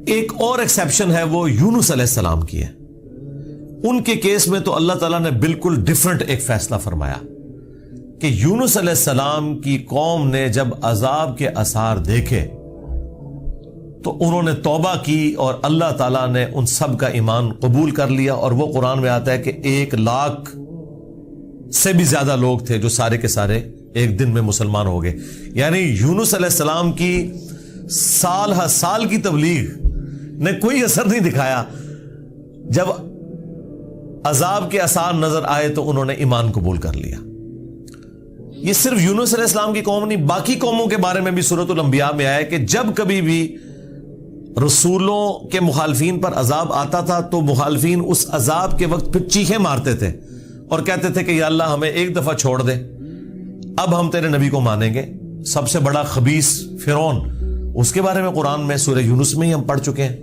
ایک اور ایکسیپشن ہے وہ یونس علیہ السلام کی ہے. ان کے کیس میں تو اللہ تعالیٰ نے بالکل ڈیفرنٹ ایک فیصلہ فرمایا کہ یونس علیہ السلام کی قوم نے جب عذاب کے آثار دیکھے تو انہوں نے توبہ کی اور اللہ تعالیٰ نے ان سب کا ایمان قبول کر لیا. اور وہ قرآن میں آتا ہے کہ 1,00,000 سے بھی زیادہ لوگ تھے جو سارے کے سارے ایک دن میں مسلمان ہو گئے. یعنی یونس علیہ السلام کی سال ہر سال کی تبلیغ نے کوئی اثر نہیں دکھایا. جب عذاب کے آثار نظر آئے تو انہوں نے ایمان قبول کر لیا. یہ صرف یونس علیہ السلام کی قوم نہیں، باقی قوموں کے بارے میں بھی سورۃ الانبیاء میں آیا کہ جب کبھی بھی رسولوں کے مخالفین پر عذاب آتا تھا تو مخالفین اس عذاب کے وقت پھر چیخیں مارتے تھے اور کہتے تھے کہ یا اللہ ہمیں ایک دفعہ چھوڑ دے، اب ہم تیرے نبی کو مانیں گے. سب سے بڑا خبیث فرعون، اس کے بارے میں قرآن میں سورہ یونس میں ہی ہم پڑھ چکے ہیں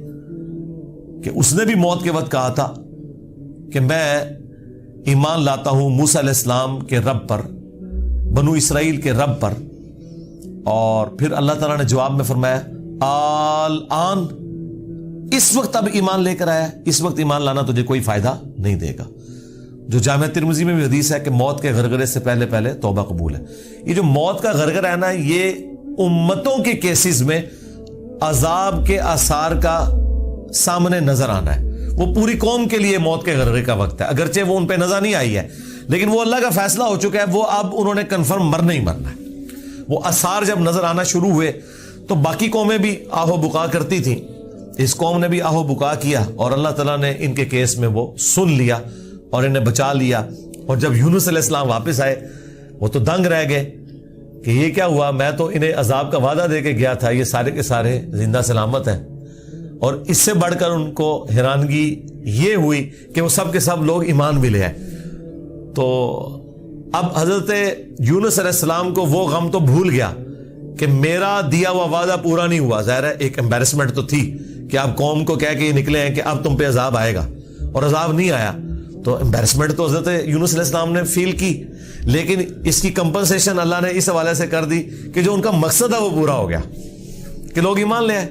کہ اس نے بھی موت کے وقت کہا تھا کہ میں ایمان لاتا ہوں موسیٰ علیہ السلام کے رب پر، بنو اسرائیل کے رب پر. اور پھر اللہ تعالیٰ نے جواب میں فرمایا آن، اس وقت اب ایمان لے کر آیا، اس وقت ایمان لانا تجھے کوئی فائدہ نہیں دے گا. جو جامعہ ترمذی میں بھی حدیث ہے کہ موت کے غرغرے سے پہلے پہلے توبہ قبول ہے. یہ جو موت کا غرغرہ ہے نا، یہ امتوں کے کیسز میں عذاب کے آثار کا سامنے نظر آنا ہے. وہ پوری قوم کے لیے موت کے غرغرے کا وقت ہے، اگرچہ وہ ان پہ نظر نہیں آئی ہے لیکن وہ اللہ کا فیصلہ ہو چکا ہے. وہ اب انہوں نے کنفرم مرنا ہی مرنا ہے. وہ آثار جب نظر آنا شروع ہوئے تو باقی قومیں بھی آہو بکا کرتی تھیں، اس قوم نے بھی آہو بکا کیا اور اللہ تعالیٰ نے ان کے کیس میں وہ سن لیا اور انہیں بچا لیا. اور جب یونس علیہ السلام واپس آئے وہ تو دنگ رہ گئے کہ یہ کیا ہوا، میں تو انہیں عذاب کا وعدہ دے کے گیا تھا، یہ سارے کے سارے زندہ سلامت ہیں. اور اس سے بڑھ کر ان کو حیرانگی یہ ہوئی کہ وہ سب کے سب لوگ ایمان بھی لے آئے. تو اب حضرت یونس علیہ السلام کو وہ غم تو بھول گیا کہ میرا دیا ہوا وعدہ پورا نہیں ہوا. ظاہر ہے ایک امبیرسمنٹ تو تھی کہ آپ قوم کو کہہ کے یہ نکلے ہیں کہ اب تم پہ عذاب آئے گا اور عذاب نہیں آیا. تو امبیرسمنٹ تو حضرت یونس علیہ السلام نے فیل کی، لیکن اس کی کمپنسیشن اللہ نے اس حوالے سے کر دی کہ جو ان کا مقصد ہے وہ پورا ہو گیا کہ لوگ ایمان لے آئے.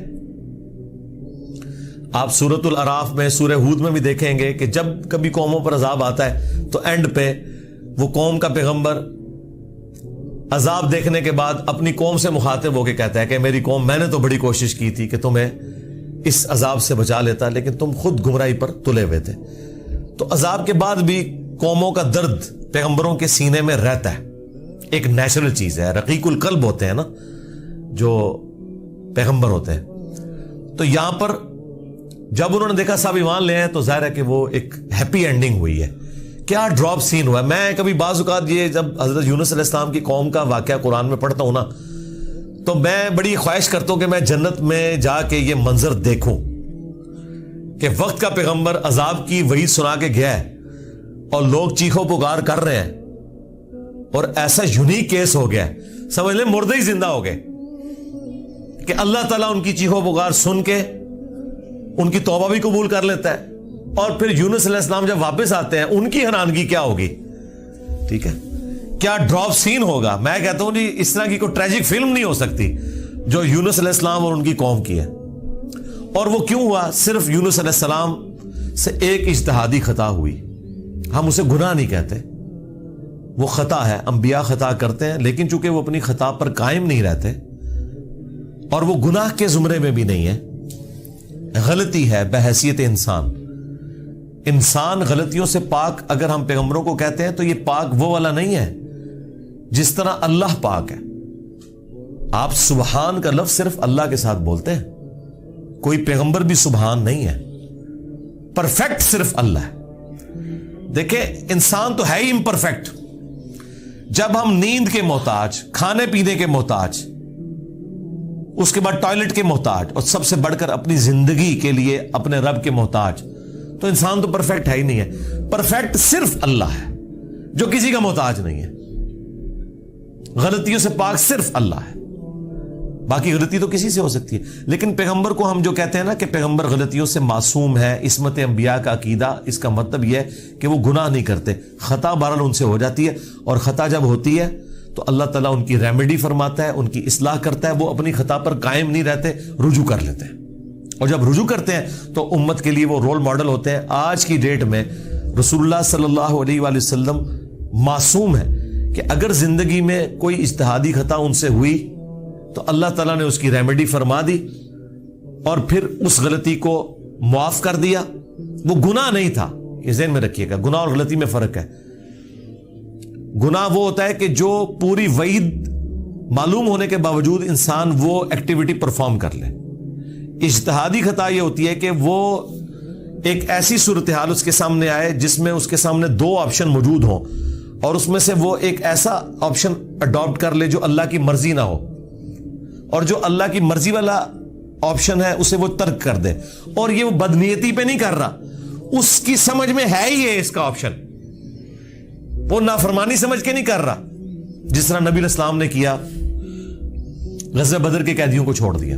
آپ سورۃ الاعراف میں، سورہ ہود میں بھی دیکھیں گے کہ جب کبھی قوموں پر عذاب آتا ہے تو اینڈ پہ وہ قوم کا پیغمبر عذاب دیکھنے کے بعد اپنی قوم سے مخاطب ہو کے کہتا ہے کہ میری قوم، میں نے تو بڑی کوشش کی تھی کہ تمہیں اس عذاب سے بچا لیتا لیکن تم خود گمراہی پر تلے ہوئے تھے. تو عذاب کے بعد بھی قوموں کا درد پیغمبروں کے سینے میں رہتا ہے، ایک نیچرل چیز ہے. رقیق القلب ہوتے ہیں نا جو پیغمبر ہوتے ہیں. تو یہاں پر جب انہوں نے دیکھا سب ایمان لے ہیں تو ظاہر ہے کہ وہ ایک ہیپی اینڈنگ ہوئی ہے. کیا ڈراپ سین ہوا ہے. میں کبھی بعض اوقات یہ جب حضرت یونس علیہ السلام کی قوم کا واقعہ قرآن میں پڑھتا ہوں نا تو میں بڑی خواہش کرتا ہوں کہ میں جنت میں جا کے یہ منظر دیکھوں کہ وقت کا پیغمبر عذاب کی وحی سنا کے گیا ہے اور لوگ چیخو پکار کر رہے ہیں اور ایسا یونیک کیس ہو گیا ہے، سمجھ لیں مردے ہی زندہ ہو گئے کہ اللہ تعالیٰ ان کی چیخو پکار سن کے ان کی توبہ بھی قبول کر لیتا ہے. اور پھر یونس علیہ السلام جب واپس آتے ہیں ان کی حیرانگی کیا ہوگی. ٹھیک ہے، کیا ڈراپ سین ہوگا. میں کہتا ہوں جی اس طرح کی کوئی ٹریجک فلم نہیں ہو سکتی جو یونس علیہ السلام اور ان کی قوم کی ہے. اور وہ کیوں ہوا؟ صرف یونس علیہ السلام سے ایک اجتہادی خطا ہوئی. ہم اسے گناہ نہیں کہتے، وہ خطا ہے. انبیاء خطا کرتے ہیں لیکن چونکہ وہ اپنی خطا پر قائم نہیں رہتے اور وہ گناہ کے زمرے میں بھی نہیں ہے، غلطی ہے بحیثیت انسان. انسان غلطیوں سے پاک اگر ہم پیغمبروں کو کہتے ہیں تو یہ پاک وہ والا نہیں ہے جس طرح اللہ پاک ہے. آپ سبحان کا لفظ صرف اللہ کے ساتھ بولتے ہیں، کوئی پیغمبر بھی سبحان نہیں ہے. پرفیکٹ صرف اللہ ہے. دیکھیں انسان تو ہے ہی امپرفیکٹ. جب ہم نیند کے محتاج، کھانے پینے کے محتاج، اس کے بعد ٹوائلٹ کے محتاج اور سب سے بڑھ کر اپنی زندگی کے لیے اپنے رب کے محتاج، تو انسان تو پرفیکٹ ہے ہی نہیں ہے. پرفیکٹ صرف اللہ ہے جو کسی کا محتاج نہیں ہے. غلطیوں سے پاک صرف اللہ ہے، باقی غلطی تو کسی سے ہو سکتی ہے. لیکن پیغمبر کو ہم جو کہتے ہیں نا کہ پیغمبر غلطیوں سے معصوم ہے، عصمت انبیاء کا عقیدہ، اس کا مطلب یہ ہے کہ وہ گناہ نہیں کرتے. خطا بہرحال ان سے ہو جاتی ہے اور خطا جب ہوتی ہے تو اللہ تعالیٰ ان کی ریمیڈی فرماتا ہے، ان کی اصلاح کرتا ہے. وہ اپنی خطا پر قائم نہیں رہتے، رجوع کر لیتے ہیں اور جب رجوع کرتے ہیں تو امت کے لیے وہ رول ماڈل ہوتے ہیں. آج کی ڈیٹ میں رسول اللہ صلی اللہ علیہ وآلہ وسلم معصوم ہے کہ اگر زندگی میں کوئی اجتہادی خطا ان سے ہوئی تو اللہ تعالیٰ نے اس کی ریمیڈی فرما دی اور پھر اس غلطی کو معاف کر دیا. وہ گناہ نہیں تھا, یہ ذہن میں رکھیے گا. گناہ اور غلطی میں فرق ہے. گناہ وہ ہوتا ہے کہ جو پوری وعید معلوم ہونے کے باوجود انسان وہ ایکٹیویٹی پرفارم کر لے. اجتہادی خطا یہ ہوتی ہے کہ وہ ایک ایسی صورتحال اس کے سامنے آئے جس میں اس کے سامنے دو آپشن موجود ہوں اور اس میں سے وہ ایک ایسا آپشن اڈاپٹ کر لے جو اللہ کی مرضی نہ ہو, اور جو اللہ کی مرضی والا آپشن ہے اسے وہ ترک کر دے. اور یہ وہ بدنیتی پہ نہیں کر رہا, اس کی سمجھ میں ہے ہی اس کا آپشن, وہ نافرمانی سمجھ کے نہیں کر رہا. جس طرح نبی علیہ السلام نے کیا, غزوہ بدر کے قیدیوں کو چھوڑ دیا.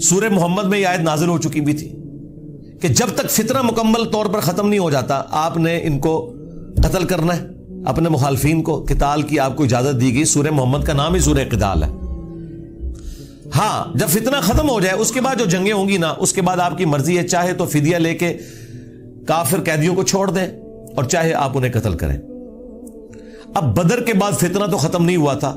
سورہ محمد میں یہ آیت نازل ہو چکی بھی تھی کہ جب تک فتنہ مکمل طور پر ختم نہیں ہو جاتا آپ نے ان کو قتل کرنا ہے, اپنے مخالفین کو. قتال کی آپ کو اجازت دی گئی. سورہ محمد کا نام ہی سورہ قتال ہے. ہاں, جب فتنہ ختم ہو جائے اس کے بعد جو جنگیں ہوں گی نا, اس کے بعد آپ کی مرضی ہے, چاہے تو فدیہ لے کے کافر قیدیوں کو چھوڑ دیں اور چاہے آپ انہیں قتل کریں. اب بدر کے بعد فتنہ تو ختم نہیں ہوا تھا,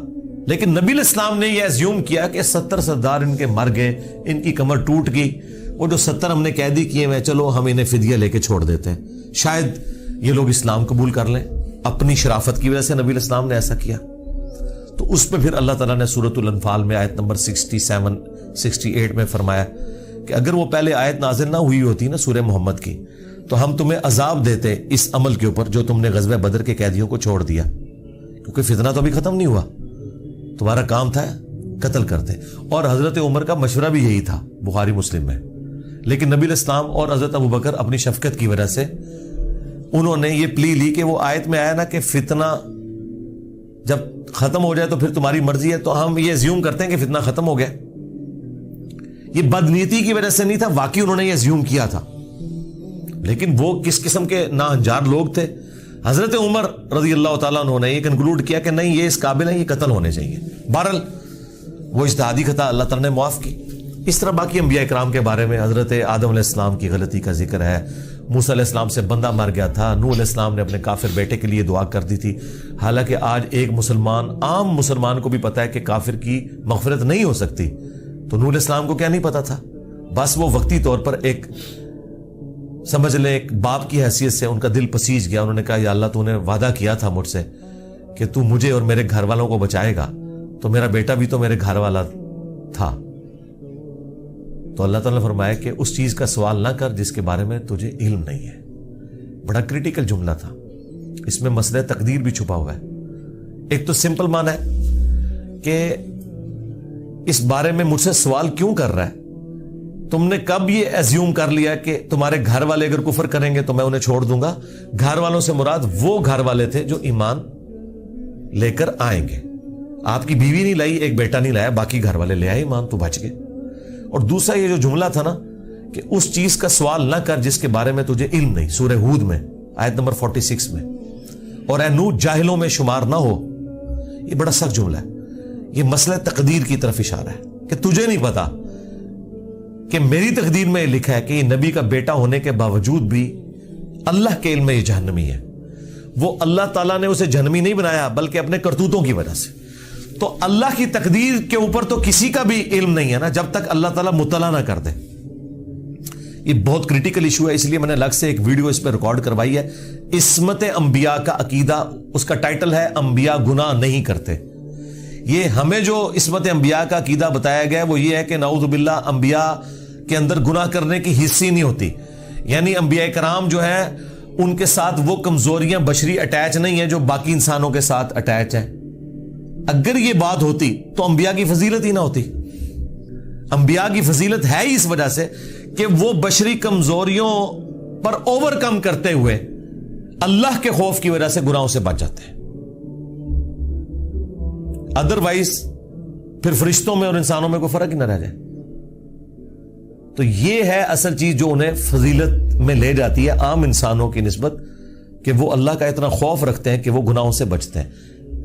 لیکن نبی علیہ السلام نے یہ ایزیوم کیا کہ 70 سردار ان کے مر گئے, ان کی کمر ٹوٹ گئی, وہ جو 70 ہم نے قیدی کیے ہوئے, چلو ہم انہیں فدیہ لے کے چھوڑ دیتے ہیں, شاید یہ لوگ اسلام قبول کر لیں. اپنی شرافت کی وجہ سے نبی علیہ السلام نے ایسا کیا. تو اس پہ پھر اللہ تعالیٰ نے سورۃ الانفال میں آیت نمبر 67 68 میں فرمایا کہ اگر وہ پہلے آیت نازل نہ ہوئی ہوتی نا سورہ محمد کی, تو ہم تمہیں عذاب دیتے اس عمل کے اوپر جو تم نے غزوہ بدر کے قیدیوں کو چھوڑ دیا, کیونکہ فتنہ تو ابھی ختم نہیں ہوا, تمہارا کام تھا قتل کرتے. اور حضرت عمر کا مشورہ بھی یہی تھا بخاری مسلم میں, لیکن نبی علیہ السلام اور حضرت ابوبکر اپنی شفقت کی وجہ سے انہوں نے یہ پلی لی کہ وہ آیت میں آیا نا کہ فتنہ جب ختم ہو جائے تو پھر تمہاری مرضی ہے, تو ہم یہ زیوم کرتے ہیں کہ فتنہ ختم ہو گیا. یہ بدنیتی کی وجہ سے نہیں تھا, واقعی انہوں نے یہ زیوم کیا تھا, لیکن وہ کس قسم کے ناہنجار لوگ تھے. حضرت عمر رضی اللہ تعالیٰ عنہ نے یہ کنکلوڈ کیا کہ نہیں, یہ اس قابل ہے, یہ قتل ہونے چاہیے. بہرحال وہ اجتہادی خطا اللہ تعالیٰ نے معاف کی. اس طرح باقی انبیاء کرام کے بارے میں حضرت آدم علیہ السلام کی غلطی کا ذکر ہے. موسیٰ علیہ السلام سے بندہ مر گیا تھا, نوح علیہ السلام نے اپنے کافر بیٹے کے لیے دعا کر دی تھی. حالانکہ آج ایک مسلمان, عام مسلمان کو بھی پتا ہے کہ کافر کی مغفرت نہیں ہو سکتی, تو نوح علیہ السلام کو کیا نہیں پتا تھا؟ بس وہ وقتی طور پر ایک سمجھ لیں ایک باپ کی حیثیت سے ان کا دل پسیج گیا. انہوں نے کہا یا اللہ تو نے وعدہ کیا تھا مجھ سے کہ تو مجھے اور میرے گھر والوں کو بچائے گا, تو میرا بیٹا بھی تو میرے گھر والا تھا. تو اللہ تعالیٰ نے فرمایا کہ اس چیز کا سوال نہ کر جس کے بارے میں تجھے علم نہیں ہے. بڑا کریٹیکل جملہ تھا, اس میں مسئلہ تقدیر بھی چھپا ہوا ہے. ایک تو سمپل معنی ہے کہ اس بارے میں مجھ سے سوال کیوں کر رہا ہے, تم نے کب یہ ایزیوم کر لیا کہ تمہارے گھر والے اگر کفر کریں گے تو میں انہیں چھوڑ دوں گا. گھر والوں سے مراد وہ گھر والے تھے جو ایمان لے کر آئیں گے. آپ کی بیوی نہیں لائی, ایک بیٹا نہیں لایا, باقی گھر والے لے آئے ایمان, تو بچ گئے. اور دوسرا یہ جو جملہ تھا نا کہ اس چیز کا سوال نہ کر جس کے بارے میں تجھے علم نہیں, سورہ ہود میں آیت نمبر 46 میں, اور اے نوح جاہلوں میں شمار نہ ہو. یہ بڑا سخت جملہ ہے. یہ مسئلہ تقدیر کی طرف اشارہ ہے کہ تجھے نہیں پتا کہ میری تقدیر میں یہ لکھا ہے کہ یہ نبی کا بیٹا ہونے کے باوجود بھی اللہ کے علم میں یہ جہنمی ہے. وہ اللہ تعالیٰ نے اسے جہنمی نہیں بنایا بلکہ اپنے کرتوتوں کی وجہ سے. تو اللہ کی تقدیر کے اوپر تو کسی کا بھی علم نہیں ہے نا جب تک اللہ تعالیٰ مطلع نہ کر دے. یہ بہت کریٹیکل ایشو ہے, اس لیے میں نے الگ سے ایک ویڈیو اس پہ ریکارڈ کروائی ہے. عصمت انبیاء کا عقیدہ, اس کا ٹائٹل ہے انبیاء گناہ نہیں کرتے. یہ ہمیں جو عصمت انبیاء کا عقیدہ بتایا گیا وہ یہ ہے کہ نعوذ باللہ انبیاء کے اندر گناہ کرنے کی حصی نہیں ہوتی. یعنی انبیاء کرام جو ہے ان کے ساتھ وہ کمزوریاں بشری اٹیچ نہیں ہیں جو باقی انسانوں کے ساتھ اٹیچ ہیں. اگر یہ بات ہوتی تو انبیاء کی فضیلت ہی نہ ہوتی. انبیاء کی فضیلت ہے ہی اس وجہ سے کہ وہ بشری کمزوریوں پر اوور کم کرتے ہوئے اللہ کے خوف کی وجہ سے گناہوں سے بچ جاتے ہیں. ادروائز پھر فرشتوں میں اور انسانوں میں کوئی فرق ہی نہ رہ جائے. تو یہ ہے اصل چیز جو انہیں فضیلت میں لے جاتی ہے عام انسانوں کی نسبت, کہ وہ اللہ کا اتنا خوف رکھتے ہیں کہ وہ گناہوں سے بچتے ہیں.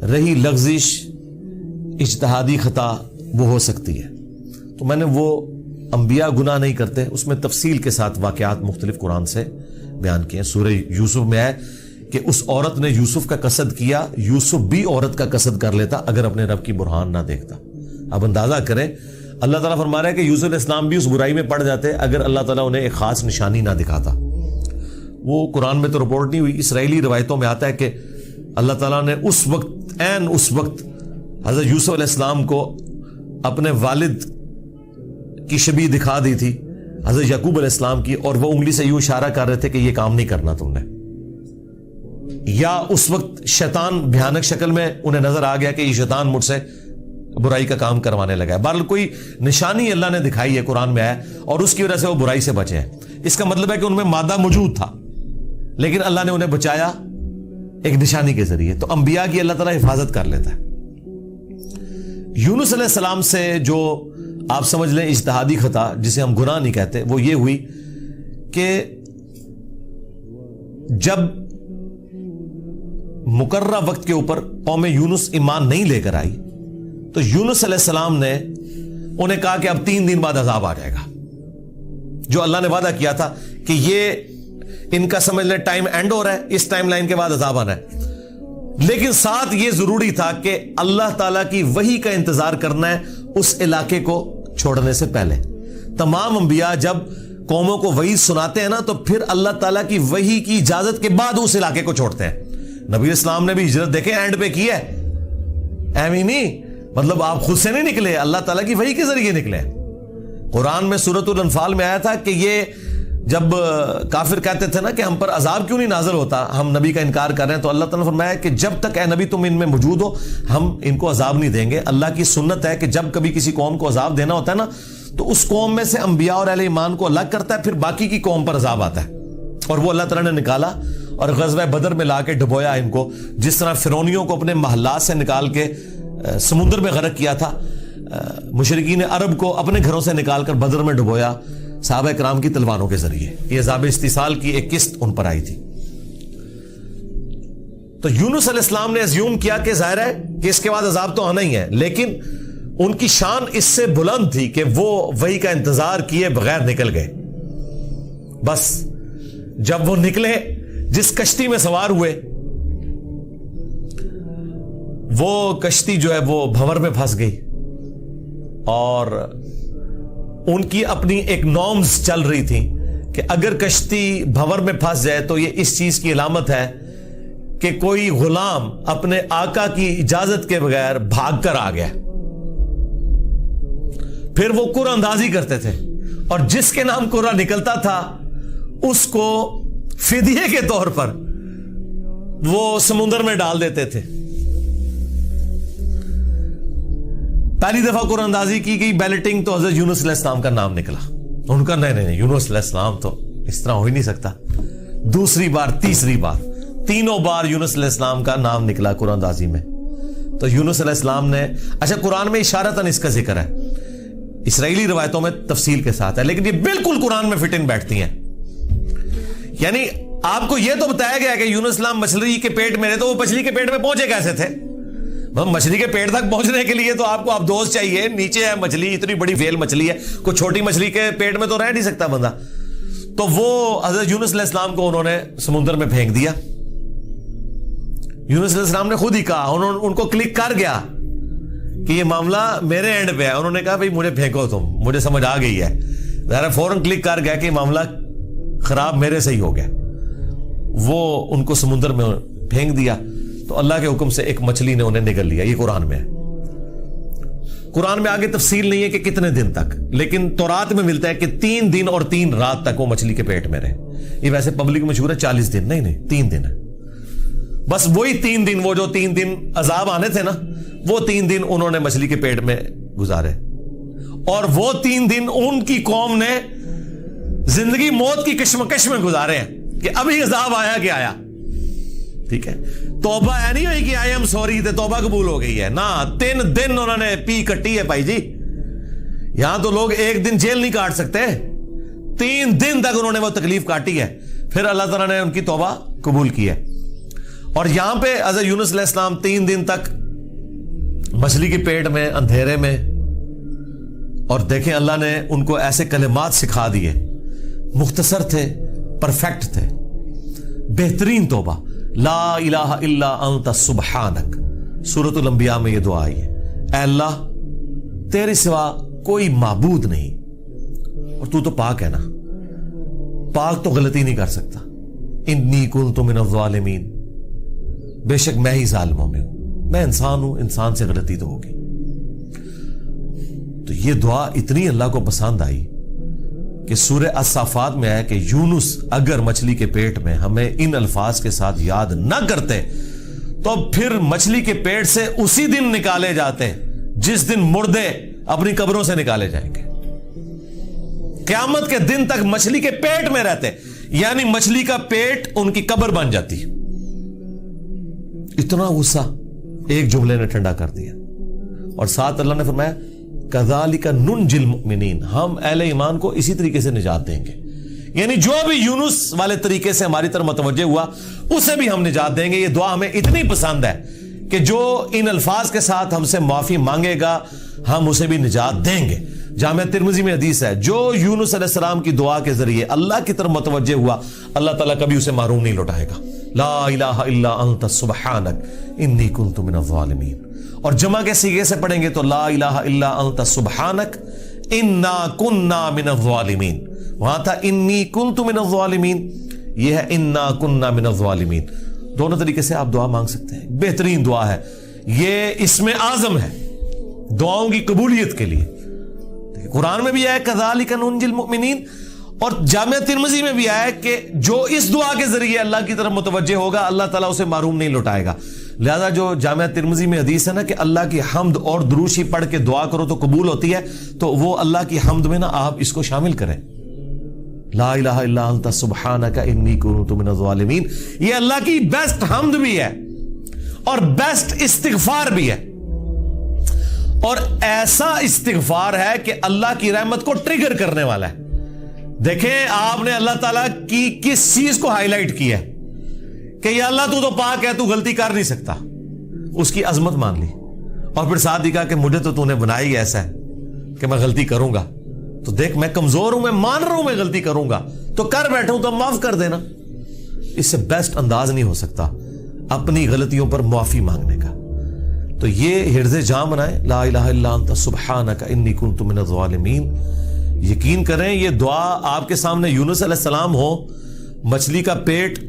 رہی لغزش اجتہادی خطا وہ ہو سکتی ہے. تو میں نے وہ انبیاء گناہ نہیں کرتے، اس میں تفصیل کے ساتھ واقعات مختلف قرآن سے بیان کیے ہیں۔ سورہ یوسف میں ہے کہ اس عورت نے یوسف کا قصد کیا، یوسف بھی عورت کا قصد کر لیتا اگر اپنے رب کی برہان نہ دیکھتا۔ اب اندازہ کریں، اللہ تعالیٰ فرما رہا ہے کہ یوسف علیہ السلام بھی اس برائی میں پڑ جاتے اگر اللہ تعالیٰ انہیں ایک خاص نشانی نہ دکھاتا۔ وہ قرآن میں تو رپورٹ نہیں ہوئی، اسرائیلی روایتوں میں آتا ہے کہ اللہ تعالیٰ نے اس وقت حضرت یوسف علیہ السلام کو اپنے والد کی شبیہ دکھا دی تھی، حضرت یعقوب علیہ السلام کی، اور وہ انگلی سے یوں اشارہ کر رہے تھے کہ یہ کام نہیں کرنا تم نے، یا اس وقت شیطان بھیانک شکل میں انہیں نظر آ گیا کہ یہ شیطان مجھ سے برائی کا کام کروانے لگا ہے۔ بہرحال کوئی نشانی اللہ نے دکھائی ہے، قرآن میں ہے، اور اس کی وجہ سے وہ برائی سے بچے ہیں۔ اس کا مطلب ہے کہ ان میں مادہ موجود تھا، لیکن اللہ نے انہیں بچایا ایک نشانی کے ذریعے۔ تو انبیاء کی اللہ تعالیٰ حفاظت کر لیتا ہے۔ یونس علیہ السلام سے جو آپ سمجھ لیں اجتہادی خطا، جسے ہم گناہ نہیں کہتے، وہ یہ ہوئی کہ جب مقررہ وقت کے اوپر قوم یونس ایمان نہیں لے کر آئی تو یونس علیہ السلام نے انہیں کہا کہ اب 3 دن بعد عذاب آ جائے گا، جو اللہ نے وعدہ کیا تھا کہ یہ ان کا سمجھ لیں ٹائم اینڈ ہو رہا ہے، اس ٹائم لائن کے بعد عذاب آنا ہے۔ لیکن ساتھ یہ ضروری تھا کہ اللہ تعالیٰ کی وحی کا انتظار کرنا ہے اس علاقے کو چھوڑنے سے پہلے۔ تمام انبیاء جب قوموں کو وحی سناتے ہیں نا تو پھر اللہ تعالیٰ کی وحی کی اجازت کے بعد اس علاقے کو چھوڑتے ہیں۔ نبی اسلام نے بھی ہجرت دیکھیں اینڈ پہ کی ہے، ایویں نہیں، مطلب آپ خود سے نہیں نکلے، اللہ تعالیٰ کی وحی کے ذریعے نکلے۔ قرآن میں سورۃ الانفال میں آیا تھا کہ یہ جب کافر کہتے تھے نا کہ ہم پر عذاب کیوں نہیں نازل ہوتا، ہم نبی کا انکار کر رہے ہیں، تو اللہ تعالیٰ نے فرمایا کہ جب تک اے نبی تم ان میں موجود ہو ہم ان کو عذاب نہیں دیں گے۔ اللہ کی سنت ہے کہ جب کبھی کسی قوم کو عذاب دینا ہوتا ہے نا تو اس قوم میں سے انبیاء اور اہل ایمان کو الگ کرتا ہے، پھر باقی کی قوم پر عذاب آتا ہے، اور وہ اللہ تعالیٰ نے نکالا اور غزوہ بدر میں لا کے ڈبویا ان کو، جس طرح فرعونیوں کو اپنے محلات سے نکال کے سمندر میں غرق کیا تھا، مشرکین عرب کو اپنے گھروں سے نکال کر بدر میں ڈبویا صحابہ کرام کی تلواروں کے ذریعے۔ یہ عذاب استیصال کی ایک قسط ان پر آئی تھی۔ تو یونس علیہ السلام نے اسیوم کیا کہ ظاہر ہے کہ اس کے بعد عذاب تو آنا ہی ہے، لیکن ان کی شان اس سے بلند تھی کہ وہ وحی کا انتظار کیے بغیر نکل گئے۔ بس جب وہ نکلے، جس کشتی میں سوار ہوئے، وہ کشتی جو ہے وہ بھنور میں پھنس گئی، اور ان کی اپنی ایک نارمز چل رہی تھی کہ اگر کشتی بھنور میں پھنس جائے تو یہ اس چیز کی علامت ہے کہ کوئی غلام اپنے آقا کی اجازت کے بغیر بھاگ کر آ گیا۔ پھر وہ قرعہ اندازی کرتے تھے، اور جس کے نام قرعہ نکلتا تھا اس کو فدیے کے طور پر وہ سمندر میں ڈال دیتے تھے۔ پہلی دفعہ قرآن اندازی کی گئی، بیلٹنگ، تو حضرت یونس علیہ السلام کا نام نکلا۔ ان کا نہیں یونس علیہ السلام تو اس طرح ہو ہی نہیں سکتا۔ دوسری بار، تیسری بار، تینوں بار یونس علیہ السلام کا نام نکلا قرآن اندازی میں۔ تو یونس علیہ السلام نے، اچھا قرآن میں اشارتاً اس کا ذکر ہے، اسرائیلی روایتوں میں تفصیل کے ساتھ ہے، لیکن یہ بالکل قرآن میں فٹ ان بیٹھتی ہیں۔ یعنی آپ کو یہ تو بتایا گیا کہ یونس السلام مچھلی کے پیٹ میں رہے، تو وہ مچھلی کے پیٹ میں پہنچے کیسے تھے؟ مچھلی کے پیٹ تک پہنچنے کے لیے تو آپ کو ابدوز چاہیے، نیچے ہے مچھلی، اتنی بڑی ویل مچھلی ہے، کوئی چھوٹی مچھلی کے پیٹ میں تو رہ نہیں سکتا بندہ۔ تو وہ حضرت یونس علیہ السلام کو انہوں نے سمندر میں پھینک دیا۔ یونس علیہ السلام نے خود ہی کہا، ان کو کلک کر گیا کہ یہ معاملہ میرے اینڈ پہ ہے۔ انہوں نے کہا بھائی مجھے پھینکو، تم، مجھے سمجھ آ گئی ہے، ذرا فوراً کلک کر گیا کہ معاملہ خراب میرے سے ہی ہو گیا۔ وہ ان کو سمندر میں پھینک دیا، تو اللہ کے حکم سے ایک مچھلی نے انہیں نگل لیا۔ یہ قرآن میں ہے۔ قرآن میں آگے تفصیل نہیں ہے کہ کتنے دن تک، لیکن تورات میں ملتا ہے کہ 3 دن اور 3 رات تک وہ مچھلی کے پیٹ میں رہے۔ یہ ویسے پبلک مشہور ہے 40 دن، نہیں 3 دن ہے بس۔ وہی 3 دن، وہ جو 3 دن عذاب آنے تھے نا، وہ 3 دن انہوں نے مچھلی کے پیٹ میں گزارے، اور وہ 3 دن ان کی قوم نے زندگی موت کی کشمکش میں گزارے ہیں کہ ابھی عذاب آیا کہ آیا۔ ٹھیک ہے، توبہ ہے نہیں ہوئی کہ آئی ایم سوری تے توبہ قبول ہو گئی ہے، نہ 3 دن انہوں نے پی کٹی ہے بھائی جی۔ یہاں تو لوگ 1 دن جیل نہیں کاٹ سکتے، 3 دن تک انہوں نے وہ تکلیف کاٹی ہے، پھر اللہ تعالیٰ نے ان کی توبہ قبول کی ہے۔ اور یہاں پہ حضرت یونس علیہ السلام 3 دن تک مچھلی کے پیٹ میں، اندھیرے میں، اور دیکھیں اللہ نے ان کو ایسے کلمات سکھا دیے، مختصر تھے، پرفیکٹ تھے، بہترین توبہ، لا الہ الا انت سبحانک۔ سورۃ الانبیاء میں یہ دعا آئی ہے، اے اللہ تیرے سوا کوئی معبود نہیں اور تو پاک ہے نا، پاک تو غلطی نہیں کر سکتا، انی کنت من الظالمین، بے شک میں ہی ظالموں میں ہوں، میں انسان ہوں، انسان سے غلطی تو ہوگی۔ تو یہ دعا اتنی اللہ کو پسند آئی کہ سورہ الصافات میں ہے کہ یونس اگر مچھلی کے پیٹ میں ہمیں ان الفاظ کے ساتھ یاد نہ کرتے تو پھر مچھلی کے پیٹ سے اسی دن نکالے جاتے جس دن مردے اپنی قبروں سے نکالے جائیں گے، قیامت کے دن تک مچھلی کے پیٹ میں رہتے، یعنی مچھلی کا پیٹ ان کی قبر بن جاتی۔ اتنا غصہ ایک جملے نے ٹھنڈا کر دیا، اور ساتھ اللہ نے فرمایا کذالک ننجی المؤمنین، ہم اہل ایمان کو اسی طریقے سے نجات دیں گے، یعنی جو بھی یونس والے طریقے سے ہماری طرف متوجہ ہوا اسے بھی ہم نجات دیں گے۔ یہ دعا ہمیں اتنی پسند ہے کہ جو ان الفاظ کے ساتھ ہم سے معافی مانگے گا ہم اسے بھی نجات دیں گے۔ جامع ترمذی میں حدیث ہے، جو یونس علیہ السلام کی دعا کے ذریعے اللہ کی طرف متوجہ ہوا اللہ تعالیٰ کبھی اسے محروم نہیں لوٹائے گا۔ لا الہ الا انت سبحانک انی کنت من الظالمین، اور جمع کے سیغے سے پڑھیں گے تو لا الہ الا انت سبحانک انا کننا من الظالمین، وہاں تھا انی کنت من الظالمین، یہ ہے انا کننا من الظالمین۔ دونوں طریقے سے آپ دعا مانگ سکتے ہیں، بہترین دعا ہے یہ، اسم اعظم ہے دعاؤں کی قبولیت کے لیے۔ قرآن میں بھی آیا کذالک ننجی المؤمنین، اور جامع ترمذی میں بھی آیا کہ جو اس دعا کے ذریعے اللہ کی طرف متوجہ ہوگا اللہ تعالیٰ اسے محروم نہیں لوٹائے گا۔ لہذا جو جامع ترمذی میں حدیث ہے نا کہ اللہ کی حمد اور دروشی پڑھ کے دعا کرو تو قبول ہوتی ہے، تو وہ اللہ کی حمد میں نا آپ اس کو شامل کریں، لا الہ الا انت سبحانک انی کنت من الظالمین۔ یہ اللہ کی بیسٹ حمد بھی ہے اور بیسٹ استغفار بھی ہے، اور ایسا استغفار ہے کہ اللہ کی رحمت کو ٹریگر کرنے والا ہے۔ دیکھیں آپ نے اللہ تعالیٰ کی کس چیز کو ہائی لائٹ کیا ہے کہ یا اللہ تو پاک ہے، تو غلطی کر نہیں سکتا، اس کی عظمت مان لی، اور پھر ساتھ ہی کہا کہ مجھے تو نے بنایا ہی ایسا ہے کہ میں غلطی کروں گا، تو دیکھ میں کمزور ہوں، میں مان رہا ہوں میں غلطی کروں گا، تو کر بیٹھا ہوں تو معاف کر دینا۔ اس سے بیسٹ انداز نہیں ہو سکتا اپنی غلطیوں پر معافی مانگنے کا۔ تو یہ حرز جاں بنائیں، لا الہ الا انت سبحانک انی کنت من الظالمین۔ یقین کریں یہ دعا آپ کے سامنے یونس علیہ السلام ہو، مچھلی کا پیٹ،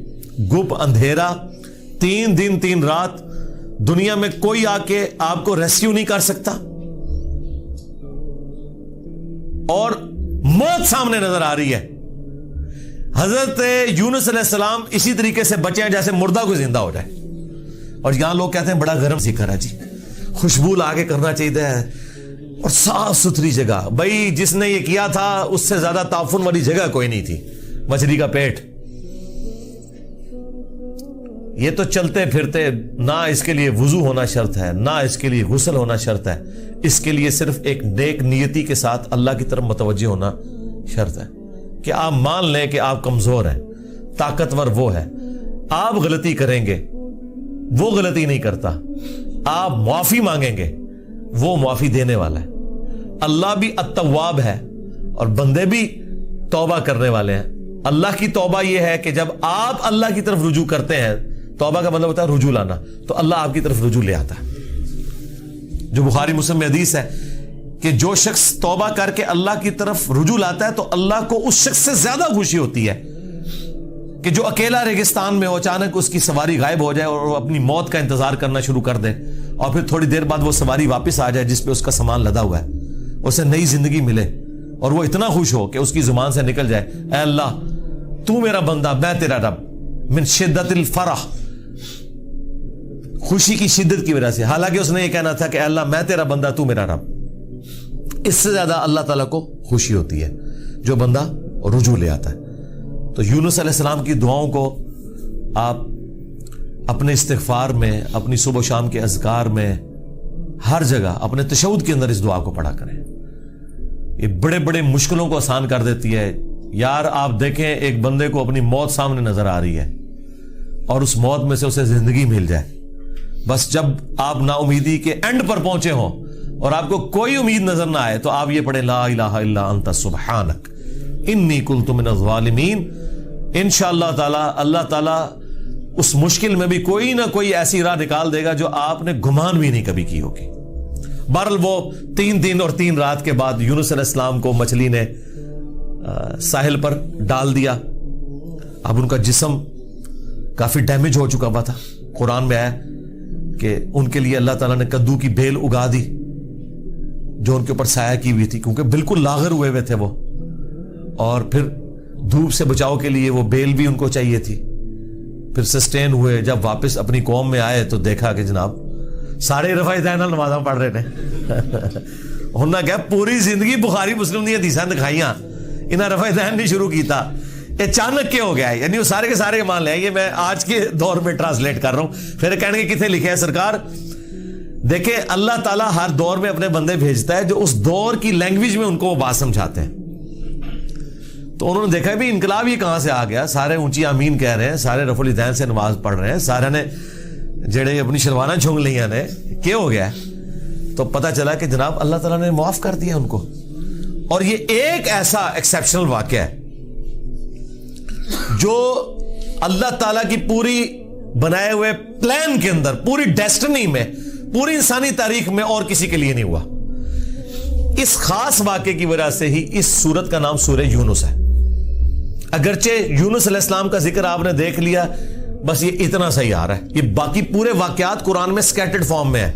گپ اندھیرا، 3 دن 3 رات، دنیا میں کوئی آ کے آپ کو ریسکیو نہیں کر سکتا، اور موت سامنے نظر آ رہی ہے۔ حضرت یونس علیہ السلام اسی طریقے سے بچے ہیں جیسے مردہ کو زندہ ہو جائے، اور یہاں لوگ کہتے ہیں بڑا گرم ذکر ہے جی، خوشبو لا کے کرنا چاہیے اور صاف ستھری جگہ۔ بھائی جس نے یہ کیا تھا اس سے زیادہ تعفن والی جگہ کوئی نہیں تھی، مچھلی کا پیٹ۔ یہ تو چلتے پھرتے، نہ اس کے لیے وضو ہونا شرط ہے، نہ اس کے لیے غسل ہونا شرط ہے، اس کے لیے صرف ایک نیک نیتی کے ساتھ اللہ کی طرف متوجہ ہونا شرط ہے کہ آپ مان لیں کہ آپ کمزور ہیں، طاقتور وہ ہے، آپ غلطی کریں گے وہ غلطی نہیں کرتا، آپ معافی مانگیں گے وہ معافی دینے والا ہے۔ اللہ بھی التواب ہے اور بندے بھی توبہ کرنے والے ہیں۔ اللہ کی توبہ یہ ہے کہ جب آپ اللہ کی طرف رجوع کرتے ہیں، توبہ کا مطلب ہوتا ہے رجوع لانا، تو اللہ آپ کی طرف رجوع لے آتا ہے۔ جو بخاری مسلم میں حدیث ہے کہ جو شخص توبہ کر کے اللہ کی طرف رجوع لاتا ہے تو اللہ کو اس شخص سے زیادہ خوشی ہوتی ہے کہ جو اکیلا ریگستان میں ہو، اچانک اس کی سواری غائب ہو جائے اور وہ اپنی موت کا انتظار کرنا شروع کر دے، اور پھر تھوڑی دیر بعد وہ سواری واپس آ جائے جس پہ اس کا سامان لدا ہوا ہے، اسے نئی زندگی ملے، اور وہ اتنا خوش ہو کہ اس کی زبان سے نکل جائے اے اللہ تو میرا بندہ میں تیرا رب، من شدت الفرح، خوشی کی شدت کی وجہ سے، حالانکہ اس نے یہ کہنا تھا کہ اے اللہ میں تیرا بندہ تو میرا رب۔ اس سے زیادہ اللہ تعالیٰ کو خوشی ہوتی ہے جو بندہ رجوع لے آتا ہے۔ تو یونس علیہ السلام کی دعاؤں کو آپ اپنے استغفار میں، اپنی صبح و شام کے اذکار میں، ہر جگہ اپنے تشہد کے اندر اس دعا کو پڑھا کریں۔ یہ بڑے بڑے مشکلوں کو آسان کر دیتی ہے۔ یار آپ دیکھیں ایک بندے کو اپنی موت سامنے نظر آ رہی ہے اور اس موت میں سے اسے زندگی مل جائے، بس جب آپ نا امیدی کے اینڈ پر پہنچے ہوں اور آپ کو کوئی امید نظر نہ آئے تو آپ یہ پڑھیں لا الہ الا انت سبحانک انی کنت من الظالمین. انشاءاللہ تعالی اللہ تعالی اس مشکل میں بھی کوئی نہ کوئی ایسی راہ نکال دے گا جو آپ نے گمان بھی نہیں کبھی کی ہوگی. بہرحال وہ 3 دن اور 3 رات کے بعد یونس علیہ السلام کو مچھلی نے ساحل پر ڈال دیا. اب ان کا جسم کافی ڈیمیج ہو چکا ہوا تھا. قرآن میں آیا کہ ان کے لیے اللہ تعالیٰ نے کدو کی بیل اگا دی جو ان کے اوپر سایہ کی ہوئی تھی, کیونکہ بالکل لاغر ہوئے تھے وہ, اور پھر دھوپ سے بچاؤ کے لیے وہ بیل بھی ان کو چاہیے تھی. پھر سسٹین ہوئے, جب واپس اپنی قوم میں آئے تو دیکھا کہ جناب سارے رفع دین نمازاں پڑھ رہے تھے. انہوں نے کہا پوری زندگی بخاری مسلم دی حدیثاں دکھائیاں, انہیں رفع دین نہیں شروع کیتا, اچانک کیا ہو گیا ہے؟ یعنی وہ سارے کے سارے مان لیں. یہ میں آج کے دور میں ٹرانسلیٹ کر رہا ہوں. پھر کہنے کے کتنے لکھے ہیں سرکار, دیکھیں اللہ تعالیٰ ہر دور میں اپنے بندے بھیجتا ہے جو اس دور کی لینگویج میں ان کو وہ بات سمجھاتے ہیں. تو انہوں نے دیکھا بھی انقلاب یہ کہاں سے آ گیا, سارے اونچی آمین کہہ رہے ہیں, سارے رفع الیدین سے نماز پڑھ رہے ہیں, سارے نے جڑے اپنی شلوانہ جھونگ لیاں نے, کیا ہو گیا؟ تو پتہ چلا کہ جناب اللہ تعالیٰ نے معاف کر دیا ان کو. اور یہ ایک ایسا ایکسیپشنل واقعہ ہے جو اللہ تعالیٰ کی پوری بنائے ہوئے پلان کے اندر, پوری ڈیسٹنی میں, پوری انسانی تاریخ میں اور کسی کے لیے نہیں ہوا. اس خاص واقعے کی وجہ سے ہی اس سورت کا نام سورہ یونس ہے. اگرچہ یونس علیہ السلام کا ذکر آپ نے دیکھ لیا, بس یہ اتنا صحیح آ رہا ہے. یہ باقی پورے واقعات قرآن میں سکیٹرڈ فارم میں ہے.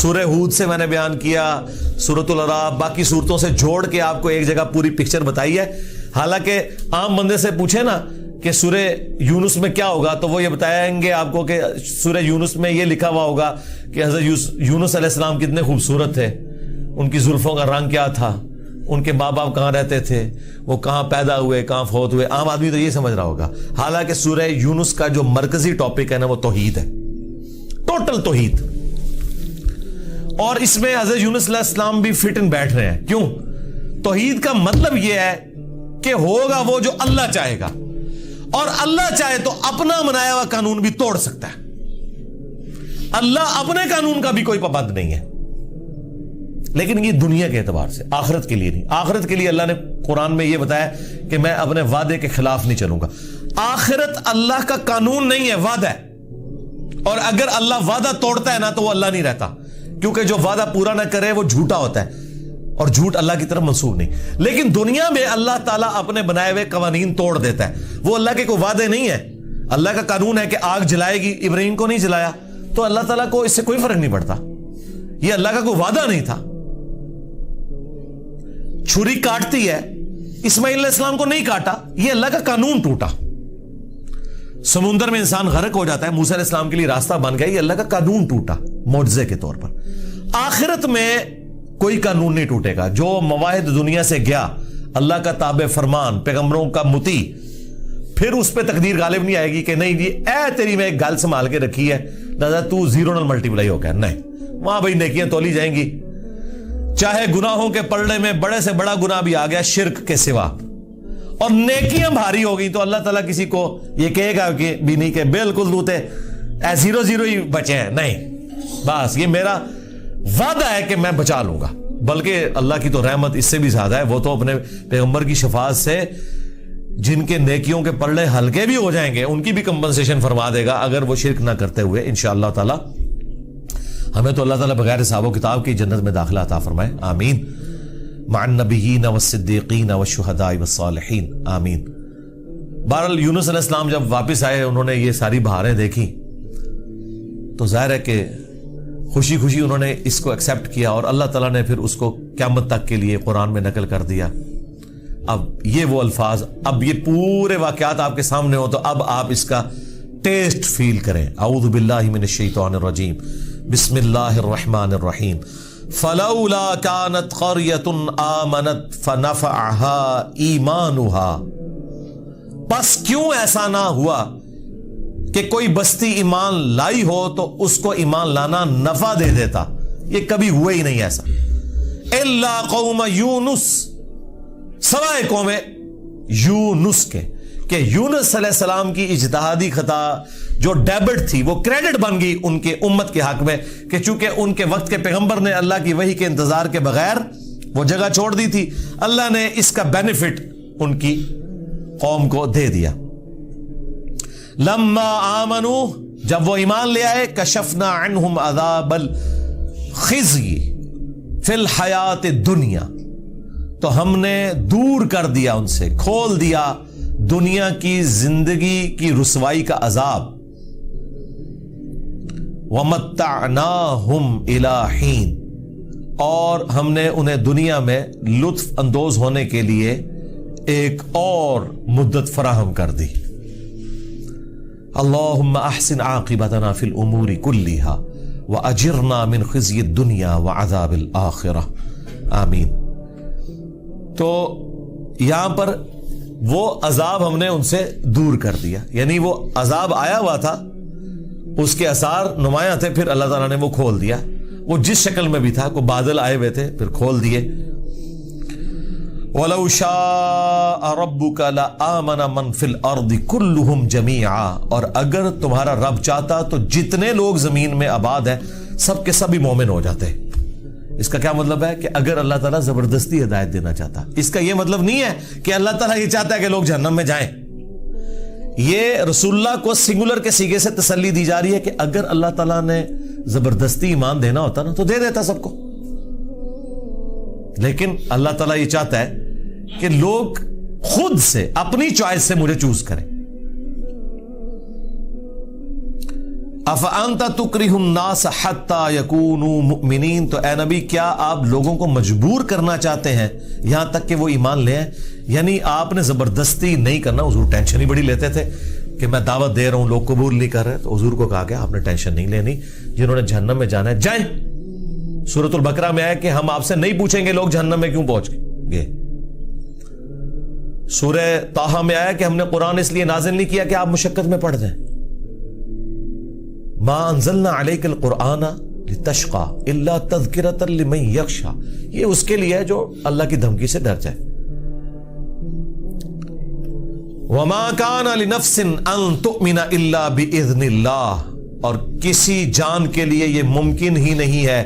سورہ ہود سے میں نے بیان کیا, سورۃ الاعراف, باقی سورتوں سے جوڑ کے آپ کو ایک جگہ پوری پکچر بتائی ہے. حالانکہ عام بندے سے پوچھے نا کہ سورہ یونس میں کیا ہوگا تو وہ یہ بتائیں گے آپ کو کہ سورہ یونس میں یہ لکھا ہوا ہوگا کہ حضرت یونس علیہ السلام کتنے خوبصورت تھے, ان کی زلفوں کا رنگ کیا تھا, ان کے ماں باپ کہاں رہتے تھے, وہ کہاں پیدا ہوئے, کہاں فوت ہوئے. عام آدمی تو یہ سمجھ رہا ہوگا. حالانکہ سورہ یونس کا جو مرکزی ٹاپک ہے نا وہ توحید ہے, ٹوٹل توحید. اور اس میں حضرت یونس علیہ السلام بھی فٹ ان بیٹھ رہے ہیں. کیوں؟ توحید کا مطلب یہ ہے کہ ہوگا وہ جو اللہ چاہے گا, اور اللہ چاہے تو اپنا بنایا ہوا قانون بھی توڑ سکتا ہے. اللہ اپنے قانون کا بھی کوئی پابند نہیں ہے, لیکن یہ دنیا کے اعتبار سے, آخرت کے لیے نہیں. آخرت کے لیے اللہ نے قرآن میں یہ بتایا کہ میں اپنے وعدے کے خلاف نہیں چلوں گا. آخرت اللہ کا قانون نہیں ہے, وعدہ ہے. اور اگر اللہ وعدہ توڑتا ہے نا تو وہ اللہ نہیں رہتا, کیونکہ جو وعدہ پورا نہ کرے وہ جھوٹا ہوتا ہے, اور جھوٹ اللہ کی طرف منسوب نہیں. لیکن دنیا میں اللہ تعالیٰ اپنے بنائے ہوئے قوانین توڑ دیتا ہے. وہ اللہ کے کوئی وعدے نہیں ہے. اللہ کا قانون ہے کہ آگ جلائے گی, ابراہیم کو نہیں جلایا, تو اللہ تعالیٰ کو اس سے کوئی فرق نہیں پڑتا. یہ اللہ کا کوئی وعدہ نہیں تھا. چھری کاٹتی ہے, اسماعیل علیہ السلام کو نہیں کاٹا, یہ اللہ کا قانون ٹوٹا. سمندر میں انسان غرق ہو جاتا ہے, موسیٰ علیہ السلام کے لیے راستہ بن گیا, یہ اللہ کا قانون ٹوٹا معجزے کے طور پر. آخرت میں کوئی قانون نہیں ٹوٹے گا. جو مواہد دنیا سے گیا, اللہ کا تابع فرمان, پیغمبروں کا مطیع, پھر اس پہ تقدیر غالب نہیں آئے گی کہ نہیں جی اے تیری میں ایک گل سنبھال کے رکھی ہے, دادا تو زیرو نل ملٹیپلائی ہو گیا. نہیں, وہاں بھائی نیکیاں تولی جائیں گی. چاہے گناہوں کے پلڑے میں بڑے سے بڑا گناہ بھی آ گیا شرک کے سوا, اور نیکیاں بھاری ہو گئی, تو اللہ تعالیٰ کسی کو یہ کہے گا کہ بھی نہیں کہ بالکل دوتے اے زیرو زیرو ہی بچے ہیں. نہیں, بس یہ میرا وعدہ ہے کہ میں بچا لوں گا. بلکہ اللہ کی تو رحمت اس سے بھی زیادہ ہے. وہ تو اپنے پیغمبر کی شفاعت سے جن کے نیکیوں کے پلڑے ہلکے بھی ہو جائیں گے ان کی بھی کمپنسیشن فرما دے گا, اگر وہ شرک نہ کرتے ہوئے. انشاءاللہ تعالی ہمیں تو اللہ تعالیٰ بغیر حساب و کتاب کی جنت میں داخلہ عطا فرمائے. آمین. مع النبیین والصدیقین والشہداء والصالحین. آمین. بہرحال یونس علیہ السلام جب واپس آئے, انہوں نے یہ ساری بہاریں دیکھی تو ظاہر ہے کہ خوشی خوشی انہوں نے اس کو ایکسیپٹ کیا, اور اللہ تعالیٰ نے پھر اس کو قیامت تک کے لیے قرآن میں نقل کر دیا. اب یہ وہ الفاظ, اب یہ پورے واقعات آپ کے سامنے ہو تو اب آپ اس کا ٹیسٹ فیل کریں. اعوذ باللہ من الشیطان الرجیم, بسم اللہ الرحمن الرحیم. فلولا كانت قرية آمنت فنفعها ایمانها, پس کیوں ایسا نہ ہوا کہ کوئی بستی ایمان لائی ہو تو اس کو ایمان لانا نفع دے دیتا. یہ کبھی ہوا ہی نہیں ایسا. الا قوم یونس, سوائے قوم یونس کے. کہ یونس علیہ السلام کی اجتہادی خطا جو ڈیبٹ تھی وہ کریڈٹ بن گئی ان کے امت کے حق میں، کہ چونکہ ان کے وقت کے پیغمبر نے اللہ کی وحی کے انتظار کے بغیر وہ جگہ چھوڑ دی تھی، اللہ نے اس کا بینیفٹ ان کی قوم کو دے دیا۔ لما آمنوا، جب وہ ایمان لے آئے، کشفنا عنہم عذاب الخزی فی الحیات الدنیا، تو ہم نے دور کر دیا ان سے، کھول دیا دنیا کی زندگی کی رسوائی کا عذاب، وَمَتَّعْنَاهُمْ إِلَىٰ حِينٍ، اور ہم نے انہیں دنیا میں لطف اندوز ہونے کے لیے ایک اور مدت فراہم کر دی۔ اللہم احسن عاقبتنا فی الامور کلہا واجرنا من خزی الدنیا وعذاب الآخرہ، آمین۔ تو یہاں پر وہ عذاب ہم نے ان سے دور کر دیا، یعنی وہ عذاب آیا ہوا تھا، اس کے اثار نمایاں تھے، پھر اللہ تعالیٰ نے وہ کھول دیا، وہ جس شکل میں بھی تھا، کوئی بادل آئے ہوئے تھے پھر کھول دیے۔ وَلَوْ شَاءَ رَبُّكَ لَآمَنَ مَنْ فِي الْأَرْضِ كُلُّهُمْ جَمِيعًا، اور اگر تمہارا رب چاہتا تو جتنے لوگ زمین میں آباد ہیں سب کے سب ہی مومن ہو جاتے۔ اس کا کیا مطلب ہے کہ اگر اللہ تعالیٰ زبردستی ہدایت دینا چاہتا، اس کا یہ مطلب نہیں ہے کہ اللہ تعالیٰ یہ چاہتا ہے کہ لوگ جہنم میں جائیں، یہ رسول اللہ کو سنگولر کے سیغے سے تسلی دی جا رہی ہے کہ اگر اللہ تعالیٰ نے زبردستی ایمان دینا ہوتا نا تو دے دیتا سب کو، لیکن اللہ تعالیٰ یہ چاہتا ہے کہ لوگ خود سے اپنی چوائس سے مجھے چوز کریں۔ افانت تکرہ الناس حتی یکونوا مؤمنین، تو اے نبی کیا آپ لوگوں کو مجبور کرنا چاہتے ہیں یہاں تک کہ وہ ایمان لے آئیں؟ یعنی آپ نے زبردستی نہیں کرنا۔ حضور ٹینشن ہی بڑی لیتے تھے کہ میں دعوت دے رہا ہوں لوگ قبول نہیں کر رہے، تو حضور کو کہا گیا آپ نے ٹینشن نہیں لینی، جنہوں نے جہنم میں جانا ہے جائیں۔ سورۃ البقرہ میں آیا کہ ہم آپ سے نہیں پوچھیں گے لوگ جہنم میں کیوں پہنچ گئے۔ سورہ طٰہٰ میں آیا کہ ہم نے قرآن اس لیے نازل نہیں کیا کہ آپ مشقت میں پڑ جائیں۔ ما انزلنا علیک القرآن لتشقى الا تذکرۃ لمن یخشی، یہ اس کے لیے ہے جو اللہ کی دھمکی سے ڈر جائے۔ وما كان لنفس ان تؤمن الا باذن اللہ، اور کسی جان کے لیے یہ ممکن ہی نہیں ہے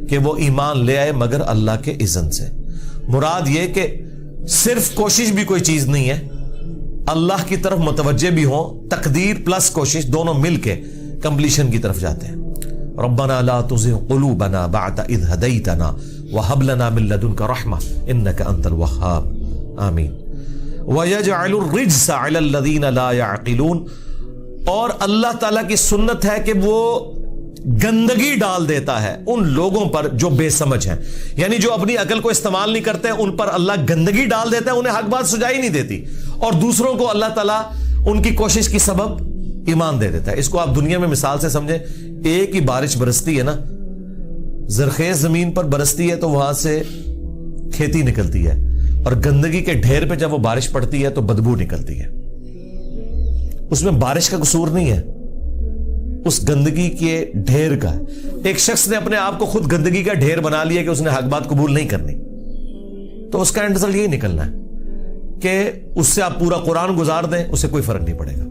کہ وہ ایمان لے آئے مگر اللہ کے اذن سے۔ مراد یہ کہ صرف کوشش بھی کوئی چیز نہیں ہے، اللہ کی طرف متوجہ بھی ہوں، تقدیر پلس کوشش دونوں مل کے کمپلیشن کی طرف جاتے ہیں۔ ربنا لا تزغ قلوبنا بعد اذ ہدیتنا وہب لنا من لدنک رحمہ انک انت الوہاب، آمین۔ وَيَجْعَلُ الرِّجْسَ عَلَى الَّذِينَ لَا يَعْقِلُونَ، اور اللہ تعالیٰ کی سنت ہے کہ وہ گندگی ڈال دیتا ہے ان لوگوں پر جو بے سمجھ ہیں، یعنی جو اپنی عقل کو استعمال نہیں کرتے ان پر اللہ گندگی ڈال دیتا ہے، انہیں حق بات سجائی نہیں دیتی، اور دوسروں کو اللہ تعالیٰ ان کی کوشش کی سبب ایمان دے دیتا ہے۔ اس کو آپ دنیا میں مثال سے سمجھیں، ایک ہی بارش برستی ہے نا، زرخیز زمین پر برستی ہے تو وہاں سے کھیتی نکلتی ہے، اور گندگی کے ڈھیر پہ جب وہ بارش پڑتی ہے تو بدبو نکلتی ہے۔ اس میں بارش کا قصور نہیں ہے، اس گندگی کے ڈھیر کا ہے۔ ایک شخص نے اپنے آپ کو خود گندگی کا ڈھیر بنا لیا کہ اس نے حق بات قبول نہیں کرنی، تو اس کا اینڈ رزلٹ یہی نکلنا ہے کہ اس سے آپ پورا قرآن گزار دیں، اسے کوئی فرق نہیں پڑے گا۔